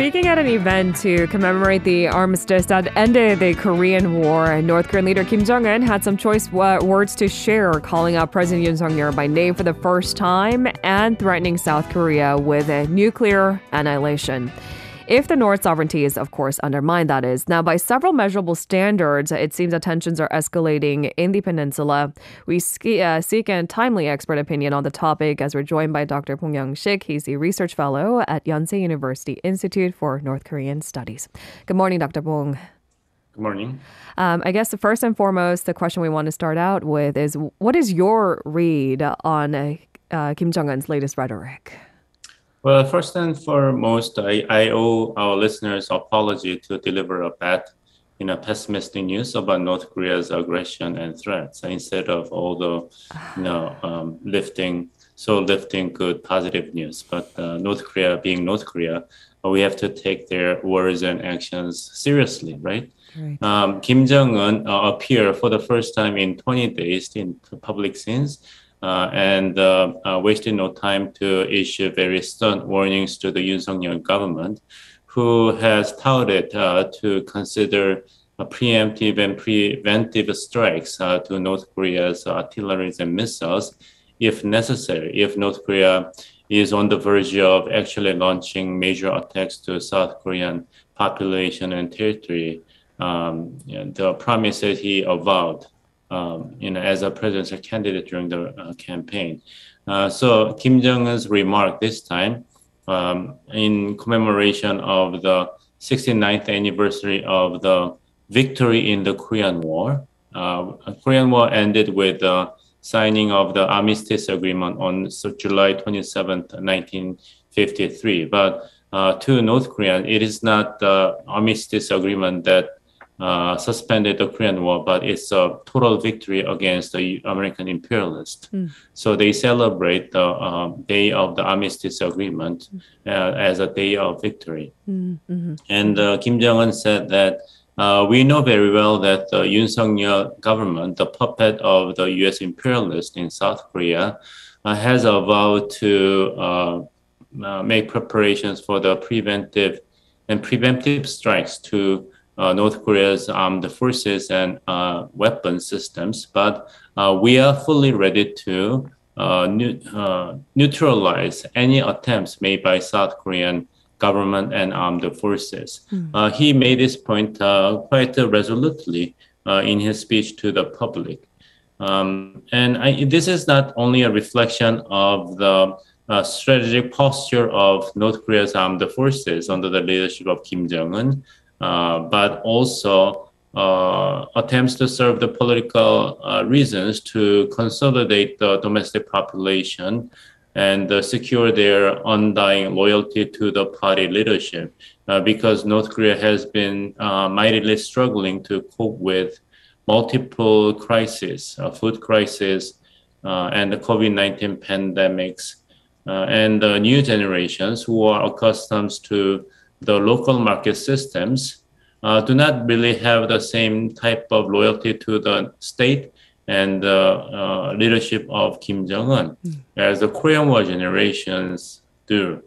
Speaking at an event to commemorate the armistice that ended the Korean War, North Korean leader Kim Jong-un had some choice words to share, calling out President Yoon Suk-yeol by name for the first time and threatening South Korea with a nuclear annihilation. If the North's sovereignty is, of course, undermined, that is. Now, by several measurable standards, it seems that tensions are escalating in the peninsula. We seek a timely expert opinion on the topic as we're joined by Dr. Bong Young-shik. He's the research fellow at Yonsei University Institute for North Korean Studies. Good morning, Dr. Bong. Good morning. I guess the first and foremost, the question we want to start out with is, what is your read on Kim Jong-un's latest rhetoric? Well, first and foremost, I owe our listeners apology to deliver a bad, pessimistic news about North Korea's aggression and threats instead of all the, lifting good positive news. But North Korea being North Korea, we have to take their words and actions seriously, right? Kim Jong-un appeared for the first time in 20 days in public scenes. And wasted no time to issue very stern warnings to the Yoon Suk-yeol government, who has touted to consider preemptive and preventive strikes to North Korea's artillery and missiles if necessary, if North Korea is on the verge of actually launching major attacks to South Korean population and territory. The promises he avowed as a presidential candidate during the campaign. So Kim Jong-un's remark this time, in commemoration of the 69th anniversary of the victory in the Korean War. Korean War ended with the signing of the Armistice Agreement on July 27th, 1953. But to North Korea, it is not the Armistice Agreement that suspended the Korean War, but it's a total victory against the American imperialists. So they celebrate the day of the Armistice Agreement as a day of victory. And Kim Jong-un said that we know very well that the Yoon Suk-yeol government, the puppet of the U.S. imperialists in South Korea, has vowed to make preparations for the preventive strikes to North Korea's armed forces and weapon systems, but we are fully ready to neutralize any attempts made by South Korean government and armed forces. He made this point quite resolutely in his speech to the public. This is not only a reflection of the strategic posture of North Korea's armed forces under the leadership of Kim Jong-un, but also attempts to serve the political reasons to consolidate the domestic population and secure their undying loyalty to the party leadership, because North Korea has been mightily struggling to cope with multiple crises, food crisis, and the COVID-19 pandemics, and the new generations who are accustomed to the local market systems do not really have the same type of loyalty to the state and the leadership of Kim Jong-un as the Korean War generations do.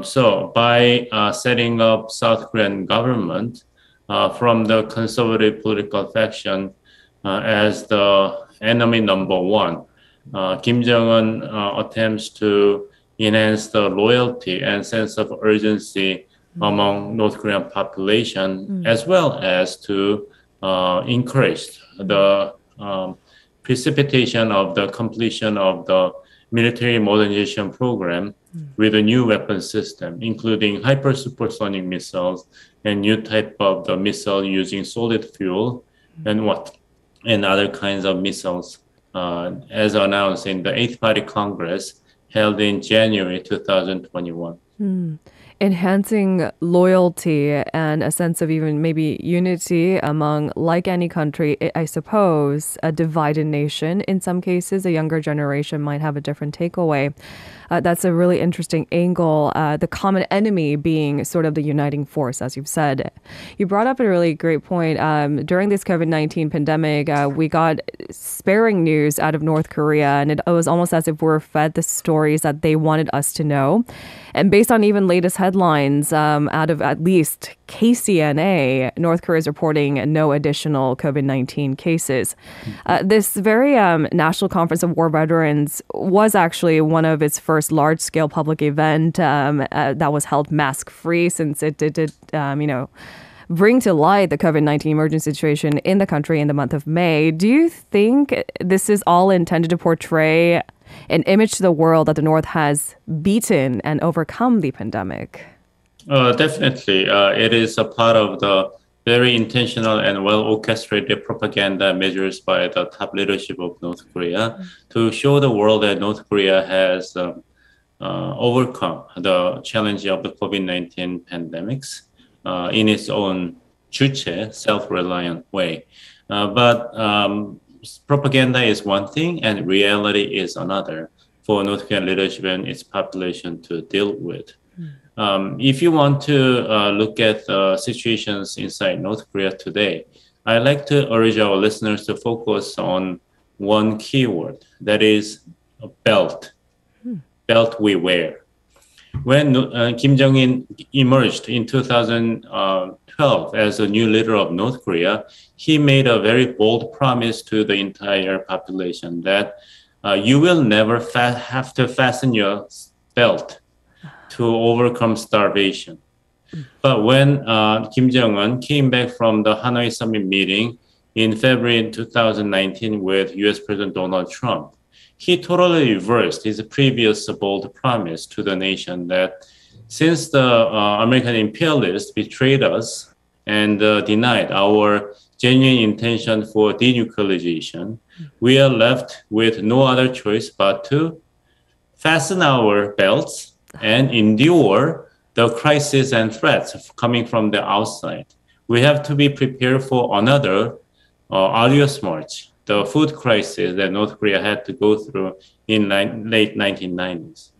So by setting up South Korean government from the conservative political faction as the enemy number one, Kim Jong-un attempts to enhance the loyalty and sense of urgency among North Korean population, as well as to encourage the precipitation of the completion of the military modernization program with a new weapon system, including hyper-supersonic missiles and new type of the missile using solid fuel and other kinds of missiles, as announced in the 8th Party Congress held in January 2021. Enhancing loyalty and a sense of even maybe unity among, like any country, I suppose, a divided nation. In some cases, a younger generation might have a different takeaway. That's a really interesting angle, the common enemy being sort of the uniting force, as you've said. You brought up a really great point. During this COVID-19 pandemic, we got sparing news out of North Korea, and it was almost as if we were fed the stories that they wanted us to know. And based on even latest headlines out of at least KCNA. North Korea is reporting no additional COVID-19 cases. This very National Conference of War Veterans was actually one of its first large-scale public event that was held mask-free, since it did bring to light the COVID-19 emergency situation in the country in the month of May. Do you think this is all intended to portray an image to the world that the North has beaten and overcome the pandemic? Definitely. It is a part of the very intentional and well-orchestrated propaganda measures by the top leadership of North Korea to show the world that North Korea has overcome the challenge of the COVID-19 pandemics in its own 주체, self-reliant way. But propaganda is one thing and reality is another for North Korean leadership and its population to deal with. If you want to look at situations inside North Korea today, I'd like to urge our listeners to focus on one keyword, that is belt, belt we wear. When Kim Jong-un emerged in 2012 as a new leader of North Korea, he made a very bold promise to the entire population that you will never have to fasten your belt to overcome starvation. But when Kim Jong-un came back from the Hanoi Summit meeting in February 2019 with US President Donald Trump, he totally reversed his previous bold promise to the nation that since the American imperialists betrayed us and denied our genuine intention for denuclearization, we are left with no other choice but to fasten our belts and endure the crisis and threats coming from the outside. We have to be prepared for another arduous march, the food crisis that North Korea had to go through in late 1990s.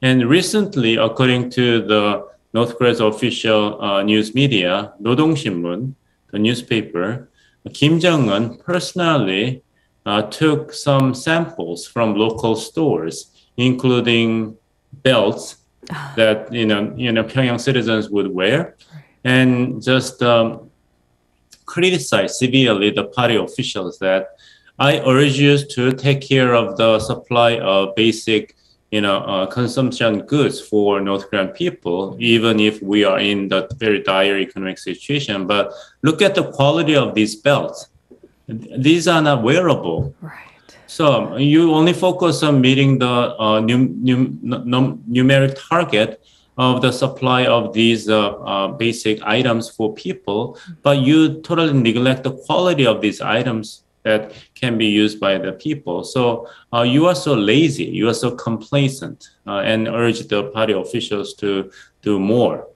And recently, according to the North Korea's official news media, 노동신문, the newspaper, Kim Jong-un personally took some samples from local stores, including belts that Pyongyang citizens would wear, and just criticized severely the party officials that I urge you to take care of the supply of basic consumption goods for North Korean people, even if we are in the very dire economic situation. But look at the quality of these belts. These are not wearable. Right. So you only focus on meeting the numeric target of the supply of these basic items for people, but you totally neglect the quality of these items that can be used by the people. So you are so lazy, you are so complacent, and urge the party officials to do more.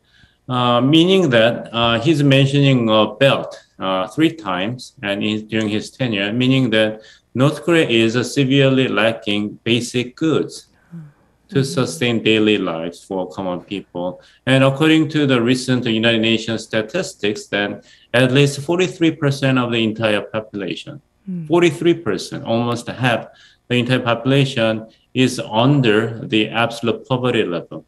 Meaning that he's mentioning a belt 3 times and during his tenure, meaning that North Korea is severely lacking basic goods to sustain daily lives for common people. And according to the recent United Nations statistics, then at least 43% of the entire population, 43%, almost half the entire population is under the absolute poverty level.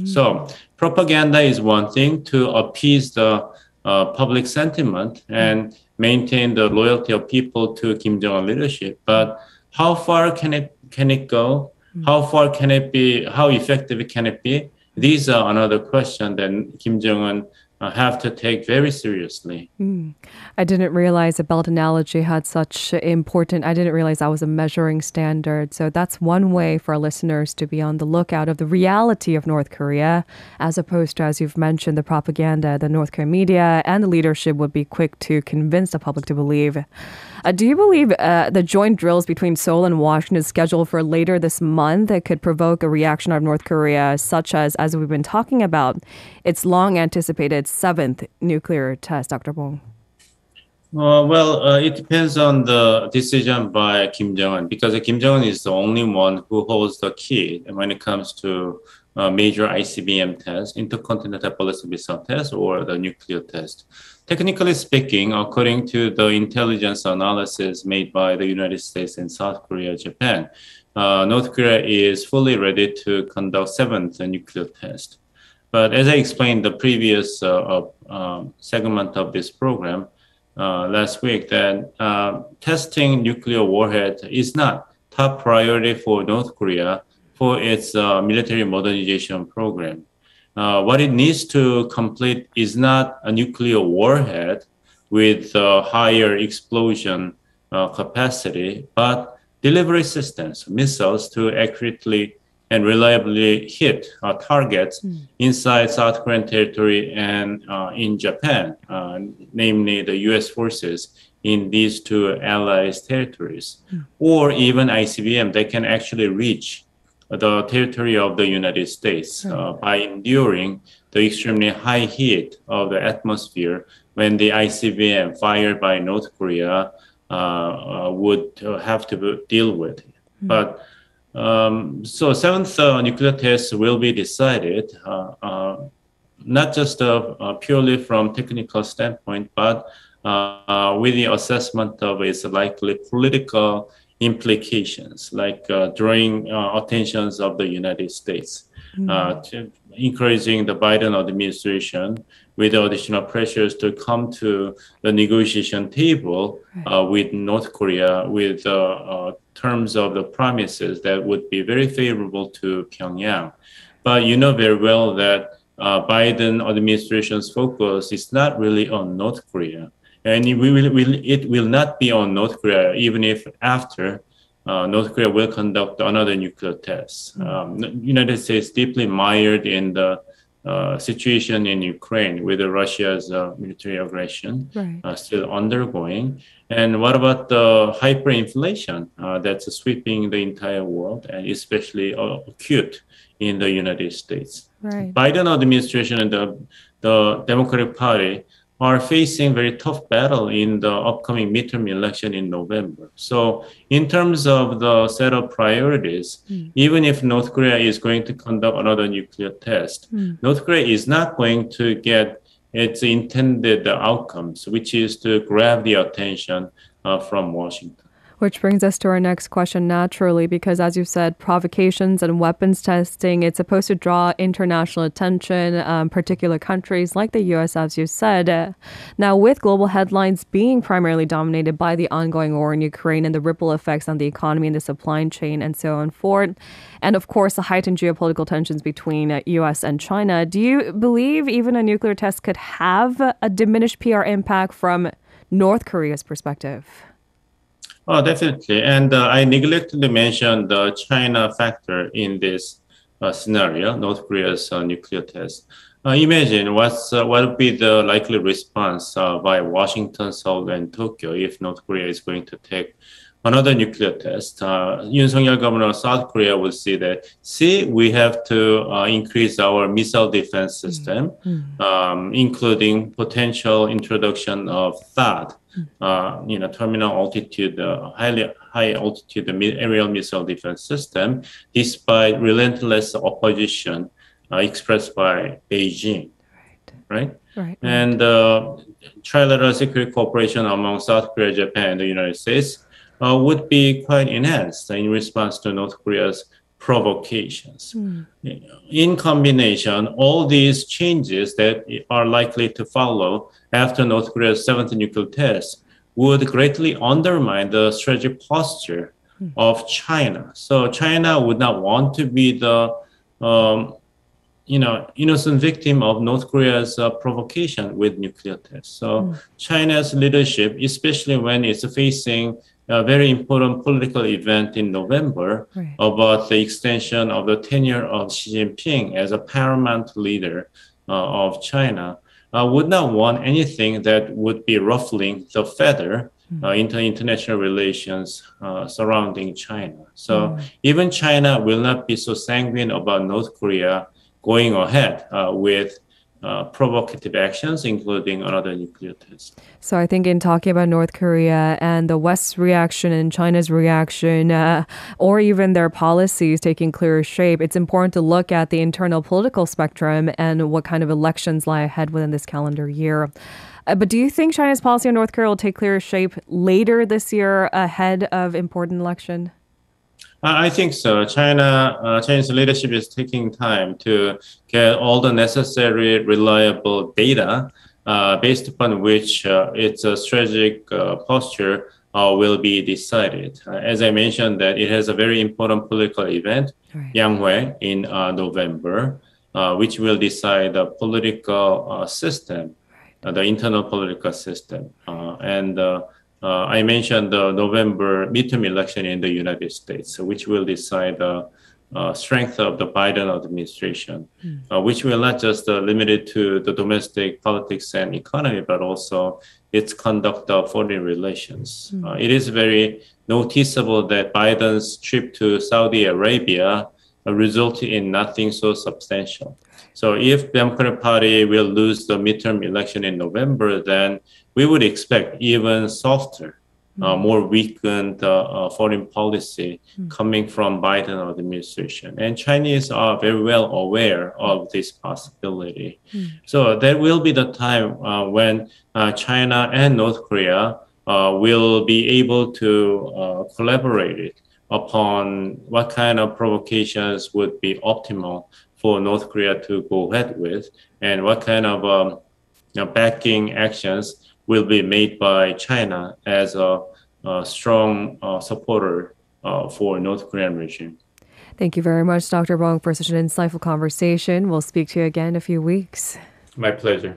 So propaganda is one thing to appease the public sentiment and maintain the loyalty of people to Kim Jong-un leadership. But how far can it go? How far can it be? How effective can it be? These are another question that Kim Jong-un have to take very seriously. I didn't realize the belt analogy had such important, I didn't realize that was a measuring standard. So that's one way for our listeners to be on the lookout of the reality of North Korea, as opposed to, as you've mentioned, the propaganda, the North Korean media and the leadership would be quick to convince the public to believe. Do you believe the joint drills between Seoul and Washington is scheduled for later this month that could provoke a reaction of North Korea, such as we've been talking about, its long-anticipated 7th nuclear test, Dr. Bong? It depends on the decision by Kim Jong-un, because Kim Jong-un is the only one who holds the key when it comes to major ICBM test, intercontinental ballistic missile test, or the nuclear test. Technically speaking, according to the intelligence analysis made by the United States and South Korea, Japan, North Korea is fully ready to conduct 7th nuclear test. But as I explained the previous segment of this program last week, that testing nuclear warhead is not top priority for North Korea for its military modernization program. What it needs to complete is not a nuclear warhead with higher explosion capacity, but delivery systems, missiles to accurately and reliably hit targets inside South Korean territory and in Japan, namely the U.S. forces in these two allies' territories, or even ICBM that can actually reach the territory of the United States by enduring the extremely high heat of the atmosphere when the ICBM fired by North Korea would have to deal with. But so seventh nuclear test will be decided not just purely from technical standpoint, but with the assessment of its likely political implications, like drawing attentions of the United States, to encouraging the Biden administration with additional pressures to come to the negotiation table with North Korea with terms of the promises that would be very favorable to Pyongyang. But you know very well that Biden administration's focus is not really on North Korea. And it will not be on North Korea, even if after North Korea will conduct another nuclear test. United States deeply mired in the situation in Ukraine with Russia's military aggression still undergoing. And what about the hyperinflation that's sweeping the entire world and especially acute in the United States? Biden administration and the Democratic Party are facing very tough battle in the upcoming midterm election in November. So in terms of the set of priorities, even if North Korea is going to conduct another nuclear test, North Korea is not going to get its intended outcomes, which is to grab the attention from Washington. Which brings us to our next question naturally, because as you said, provocations and weapons testing, it's supposed to draw international attention, particular countries like the U.S., as you said. Now, with global headlines being primarily dominated by the ongoing war in Ukraine and the ripple effects on the economy and the supply chain and so on forth, and of course, the heightened geopolitical tensions between U.S. and China, do you believe even a nuclear test could have a diminished PR impact from North Korea's perspective? Oh, definitely. And I neglected to mention the China factor in this scenario, North Korea's nuclear test. Imagine what would be the likely response by Washington, Seoul, and Tokyo if North Korea is going to take another nuclear test. Yoon Suk-yeol governor of South Korea will say that, see, we have to increase our missile defense system, including potential introduction of THAAD, terminal altitude, high altitude aerial missile defense system, despite relentless opposition expressed by Beijing, right? And trilateral security cooperation among South Korea, Japan, and the United States would be quite enhanced in response to North Korea's provocations. In combination, all these changes that are likely to follow after North Korea's seventh nuclear test would greatly undermine the strategic posture of China. So China would not want to be the innocent victim of North Korea's provocation with nuclear tests. So China's leadership, especially when it's facing a very important political event in November about the extension of the tenure of Xi Jinping as a paramount leader of China, would not want anything that would be ruffling the feather into international relations surrounding China. So even China will not be so sanguine about North Korea going ahead with provocative actions, including another nuclear test. So I think in talking about North Korea and the West's reaction and China's reaction, or even their policies taking clearer shape, it's important to look at the internal political spectrum and what kind of elections lie ahead within this calendar year. But do you think China's policy on North Korea will take clearer shape later this year ahead of important election? I think so. Chinese leadership is taking time to get all the necessary reliable data based upon which its strategic posture will be decided. As I mentioned, that it has a very important political event, Right. Yanghui, in November, which will decide the political system, the internal political system, and I mentioned the November midterm election in the United States, which will decide the strength of the Biden administration, which will not just limit it to the domestic politics and economy, but also its conduct of foreign relations. It is very noticeable that Biden's trip to Saudi Arabia resulted in nothing so substantial. So if the Democratic Party will lose the midterm election in November, then we would expect even softer, more weakened foreign policy coming from Biden administration. And Chinese are very well aware of this possibility. So that will be the time when China and North Korea will be able to collaborate upon what kind of provocations would be optimal for North Korea to go ahead with, and what kind of backing actions will be made by China as a strong supporter for North Korean regime. Thank you very much, Dr. Bong, for such an insightful conversation. We'll speak to you again in a few weeks. My pleasure.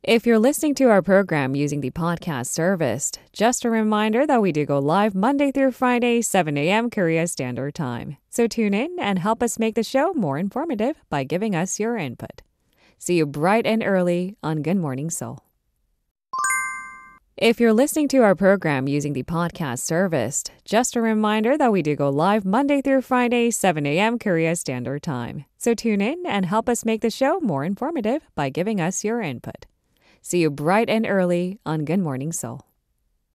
If you're listening to our program using the podcast service, just a reminder that we do go live Monday through Friday, 7 a.m. Korea Standard Time. So tune in and help us make the show more informative by giving us your input. See you bright and early on Good Morning Seoul. If you're listening to our program using the podcast service, just a reminder that we do go live Monday through Friday, 7 a.m. Korea Standard Time. So tune in and help us make the show more informative by giving us your input. See you bright and early on Good Morning Seoul.